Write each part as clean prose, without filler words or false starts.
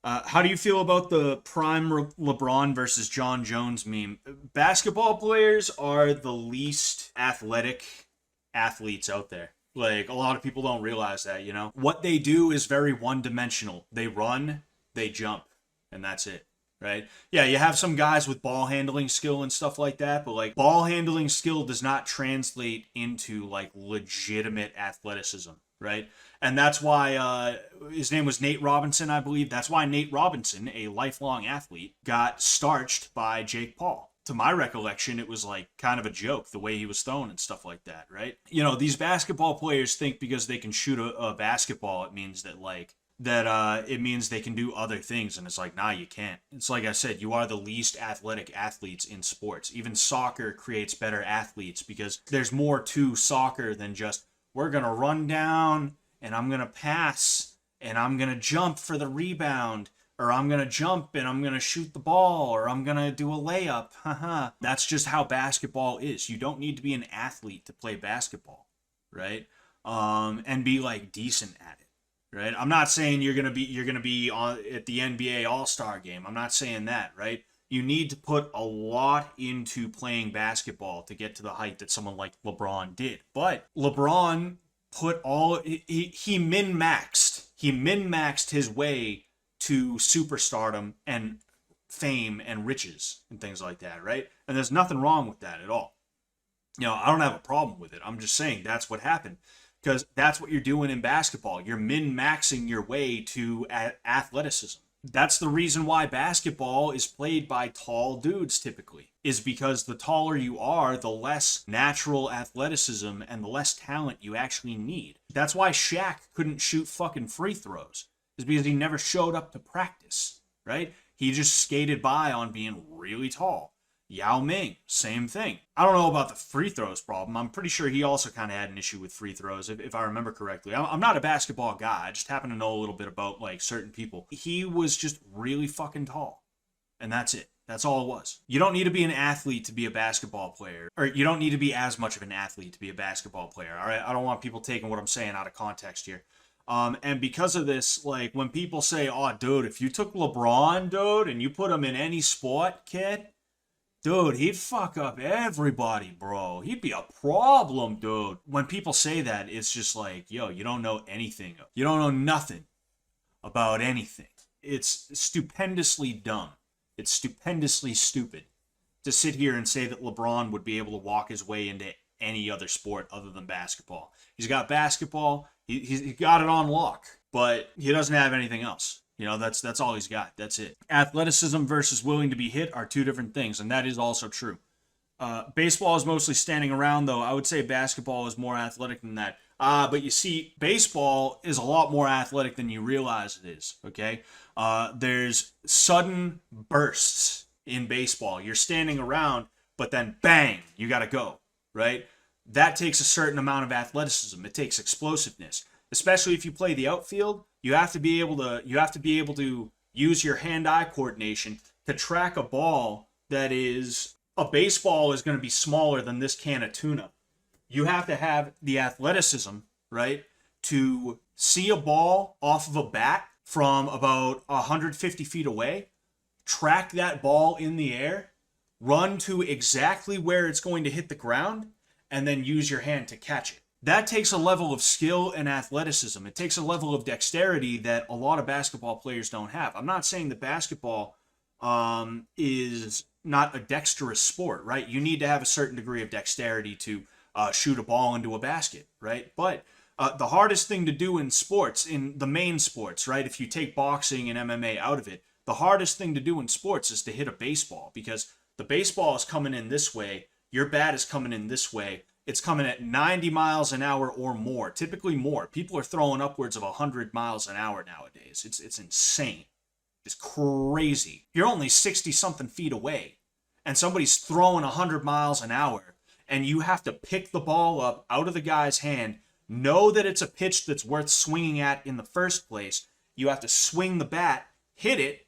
How do you feel about the prime LeBron versus John Jones meme? Basketball players are the least athletic athletes out there. Like, a lot of people don't realize that, you know? What they do is very one dimensional. They run, they jump, and that's it, right? Yeah, you have some guys with ball handling skill and stuff like that, but like, ball handling skill does not translate into like legitimate athleticism, right? And that's why his name was Nate Robinson, I believe. That's why Nate Robinson, a lifelong athlete, got starched by Jake Paul. To my recollection, it was like kind of a joke the way he was thrown and stuff like that, right? You know, these basketball players think because they can shoot a basketball, it means that it means they can do other things, and it's like, nah, you can't. It's like I said, you are the least athletic athletes in sports. Even soccer creates better athletes because there's more to soccer than just we're gonna run down and I'm gonna pass and I'm gonna jump for the rebound, or I'm gonna jump and I'm gonna shoot the ball, or I'm gonna do a layup. Haha. That's just how basketball is. You don't need to be an athlete to play basketball, right? And be like decent at it, right? I'm not saying you're gonna be on at the NBA All-Star game. I'm not saying that, right? You need to put a lot into playing basketball to get to the height that someone like LeBron did. But LeBron put all he min-maxed. He min-maxed his way to superstardom and fame and riches and things like that, right? And there's nothing wrong with that at all. You know, I don't have a problem with it. I'm just saying that's what happened, because that's what you're doing in basketball. You're min-maxing your way to athleticism. That's the reason why basketball is played by tall dudes typically, is because the taller you are, the less natural athleticism and the less talent you actually need. That's why Shaq couldn't shoot fucking free throws, is because he never showed up to practice, right? He just skated by on being really tall. Yao Ming, same thing. I don't know about the free throws problem. I'm pretty sure he also kind of had an issue with free throws, if I remember correctly. I'm not a basketball guy. I just happen to know a little bit about like certain people. He was just really fucking tall, and that's it. That's all it was. You don't need to be an athlete to be a basketball player, or you don't need to be as much of an athlete to be a basketball player. All right, I don't want people taking what I'm saying out of context here. And because of this, like when people say, "Oh, dude, if you took LeBron, dude, and you put him in any sport, kid." Dude, he'd fuck up everybody, bro. He'd be a problem, dude. When people say that, it's just like, yo, you don't know anything. You don't know nothing about anything. It's stupendously dumb. It's stupendously stupid to sit here and say that LeBron would be able to walk his way into any other sport other than basketball. He's got basketball. He got it on lock, but he doesn't have anything else. You know, that's all he's got. That's it. Athleticism versus willing to be hit are two different things, and that is also true. Baseball is mostly standing around, though. I would say basketball is more athletic than that. But you see, baseball is a lot more athletic than you realize it is, okay? There's sudden bursts in baseball. You're standing around, but then bang, you got to go, right? That takes a certain amount of athleticism. It takes explosiveness, especially if you play the outfield. You have to be able to use your hand-eye coordination to track a ball that is a baseball is going to be smaller than this can of tuna. You have to have the athleticism, right, to see a ball off of a bat from about 150 feet away, track that ball in the air, run to exactly where it's going to hit the ground, and then use your hand to catch it. That takes a level of skill and athleticism. It takes a level of dexterity that a lot of basketball players don't have. I'm not saying that basketball is not a dexterous sport, right? You need to have a certain degree of dexterity to shoot a ball into a basket, right? But the hardest thing to do in sports, in the main sports, right? If you take boxing and MMA out of it, the hardest thing to do in sports is to hit a baseball, because the baseball is coming in this way, your bat is coming in this way. It's coming at 90 miles an hour or more, typically more. People are throwing upwards of 100 miles an hour nowadays. It's insane. It's crazy. You're only 60-something feet away, and somebody's throwing 100 miles an hour, and you have to pick the ball up out of the guy's hand, know that it's a pitch that's worth swinging at in the first place. You have to swing the bat, hit it,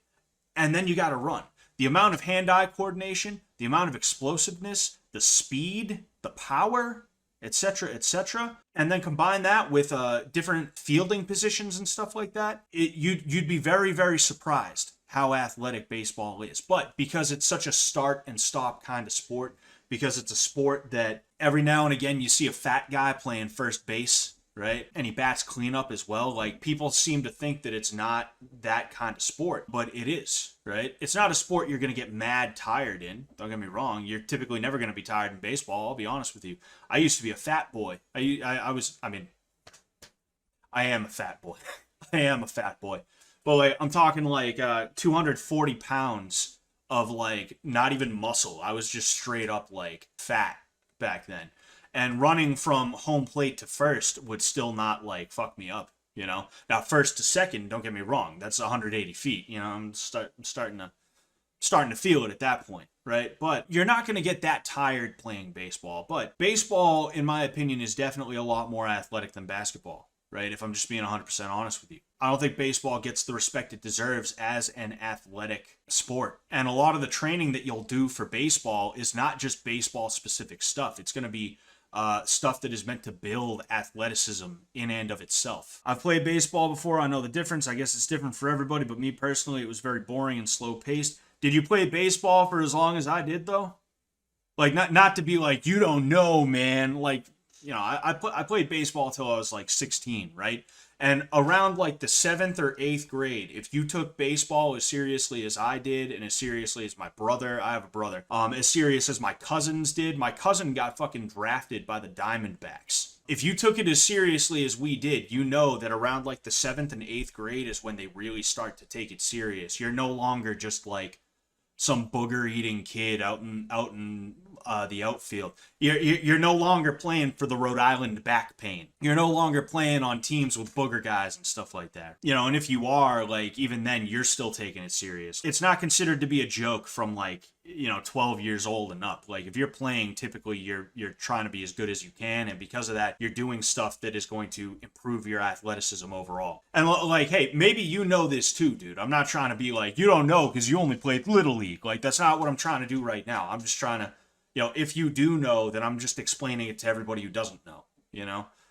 and then you got to run. The amount of hand-eye coordination, the amount of explosiveness, the speed, the power, etc., etc., and then combine that with different fielding positions and stuff like that, you'd be very, very surprised how athletic baseball is. But because it's such a start and stop kind of sport, because it's a sport that every now and again you see a fat guy playing first base, right? And he bats cleanup as well. Like, people seem to think that it's not that kind of sport, but it is, right? It's not a sport you're going to get mad tired in. Don't get me wrong. You're typically never going to be tired in baseball. I'll be honest with you. I used to be a fat boy. I am a fat boy. I am a fat boy. But like, I'm talking like 240 pounds of like not even muscle. I was just straight up like fat back then. And running from home plate to first would still not like fuck me up, you know. Now first to second, don't get me wrong, that's 180 feet. You know, I'm starting to feel it at that point, right? But you're not going to get that tired playing baseball. But baseball, in my opinion, is definitely a lot more athletic than basketball, right? If I'm just being 100% honest with you. I don't think baseball gets the respect it deserves as an athletic sport. And a lot of the training that you'll do for baseball is not just baseball specific stuff. It's going to be stuff that is meant to build athleticism in and of itself. I've played baseball before. I know the difference. I guess it's different for everybody, but me personally, it was very boring and slow paced. Did you play baseball for as long as I did, though? Like, not to be like, you don't know, man. Like, you know, I played baseball till I was like 16, right? And around like the 7th or 8th grade, if you took baseball as seriously as I did, and as seriously as my brother, I have a brother, as serious as my cousins did, my cousin got fucking drafted by the Diamondbacks. If you took it as seriously as we did, you know that around like the 7th and 8th grade is when they really start to take it serious. You're no longer just like some booger eating kid out in the outfield. You're no longer playing for the Rhode Island back pain. You're no longer playing on teams with booger guys and stuff like that. You know, and if you are, like, even then, you're still taking it serious. It's not considered to be a joke from like, you know, 12 years old and up. Like, if you're playing, typically you're trying to be as good as you can, and because of that, you're doing stuff that is going to improve your athleticism overall. And like, hey, maybe you know this too, dude. I'm not trying to be like, you don't know because you only played Little League. Like, that's not what I'm trying to do right now. I'm just trying to, you know, if you do know, then I'm just explaining it to everybody who doesn't know, you know?